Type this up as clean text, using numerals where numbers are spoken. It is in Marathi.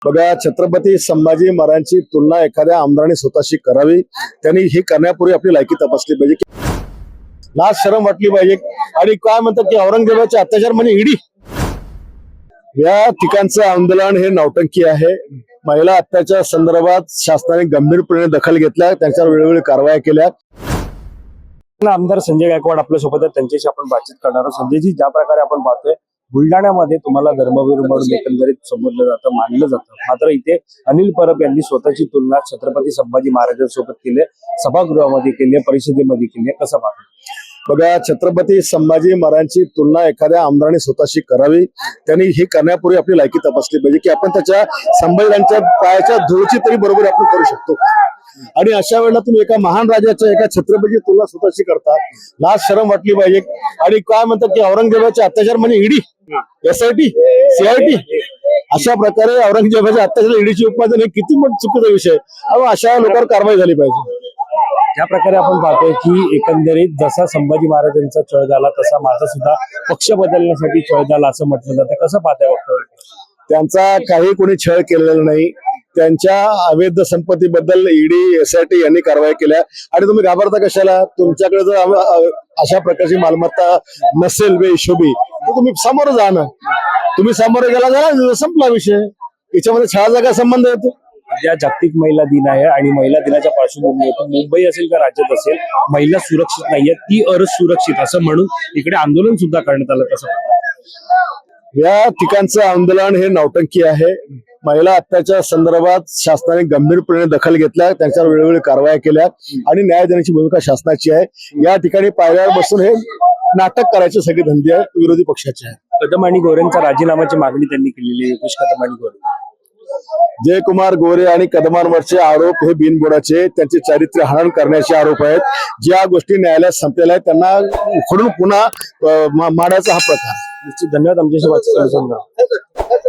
बघा, छत्रपती संभाजी महाराजांची तुलना एखाद्या आमदाराने स्वतःशी करावी. त्यांनी ही करण्यापूर्वी आपली लायकी तपासली पाहिजे की लाज शरम वाटली पाहिजे. आणि काय म्हणतात की औरंगजेबाचे अत्याचार म्हणजे ईडी. या ठिकाणचं आंदोलन हे नौटंकी आहे. महिला अत्याचार संदर्भात शासनाने गंभीरपणे दखल घेतल्या, त्यांच्यावर वेळोवेळी कारवाया केल्या. आमदार संजय गायकवाड आपल्या सोबत आहेत, त्यांच्याशी आपण बातचीत करणार आहोत. संजयजी, ज्या प्रकारे आपण पाहतोय बुलढाण्यामध्ये तुम्हाला धर्मवीर म्हणून एकंदरीत समजलं जातं, मानलं जातं, मात्र इथे अनिल परब यांनी स्वतःची तुलना छत्रपती संभाजी महाराजांसोबत केली, सभागृहामध्ये केली, परिषदेमध्ये केली. कसं पाहतो? बघा, छत्रपती संभाजी महाराजांची तुलना एखाद्या आमदाराने स्वतःशी करावी. त्यांनी ही करण्यापूर्वी आपली लायकी तपासली पाहिजे की आपण त्याच्या संभाजीच्या पायाच्या धुळीची तरी बरोबर आपण करू शकतो. आणि अशा वेळेला तुम्ही एका महान राजाच्या, एका छत्रपतीची तुलना स्वतःशी करता, लाज शरम वाटली पाहिजे. आणि काय म्हणतात की औरंगजेबाचे अत्याचार म्हणजे ईडी, SIT, CID, अशा प्रकारे औरंगजेबाच्या अत्याचार ईडीची उत्पादन हे किती मोठा चुकीचा विषय. अशा लोकांवर कारवाई झाली पाहिजे. ज्या प्रकारे आपण पाहतोय की एकंदरीत जसा संभाजी महाराजांचा छळ झाला तसा माझा सुद्धा पक्ष बदलण्यासाठी छळ झाला असं म्हटलं जातं. कसं पाहताय वक्तव्य? त्यांचा काही कोणी छळ केलेला नाही. त्यांच्या अवैध संपत्तीबद्दल ईडी, SIT यांनी कारवाई केल्या. आणि तुम्ही घाबरता कशाला? तुमच्याकडे जर अशा प्रकारची मालमत्ता नसेल बेहिशोबी तर तुम्ही समोर जा ना. तुम्ही समोर गेला झाला, संपला विषय. याच्यामध्ये छळाचा काय संबंध येतो? उद्या जागतिक महिला दिन आहे आणि महिला दिनाच्या पार्श्वभूमीवर मुंबई असेल का राज्यात असेल, महिला सुरक्षित नाहीये, ती असुरक्षित असं म्हणून इकडे आंदोलन सुद्धा करण्यात आलं. कसं? या ठिकाणचं आंदोलन हे नौटंकी आहे. महिला अत्याचार संदर्भात शासनाने गंभीरपणे दखल घेतल्या, त्यांच्यावर वेळोवेळी कारवाया केल्या. आणि न्याय देण्याची भूमिका शासनाची आहे. या ठिकाणी पायऱ्यावर बसून हे नाटक करायचे सगळे धंदे विरोधी पक्षाचे आहेत. कदम आणि गोरेंचा राजीनामाची मागणी त्यांनी केलेली आहे. योगेश कदम आणि गोरे, जयकुमार गोरे आणि कदमांवरचे आरोप हे बिनबुडाचे, त्यांचे चारित्र्य हनन करण्याचे आरोप आहेत. ज्या गोष्टी न्यायालयात संपलेल्या आहेत त्यांना उखडून पुन्हा मांडायचा हा प्रकार. निश्चित. धन्यवाद आमच्याशी बातचीत केल्याबद्दल.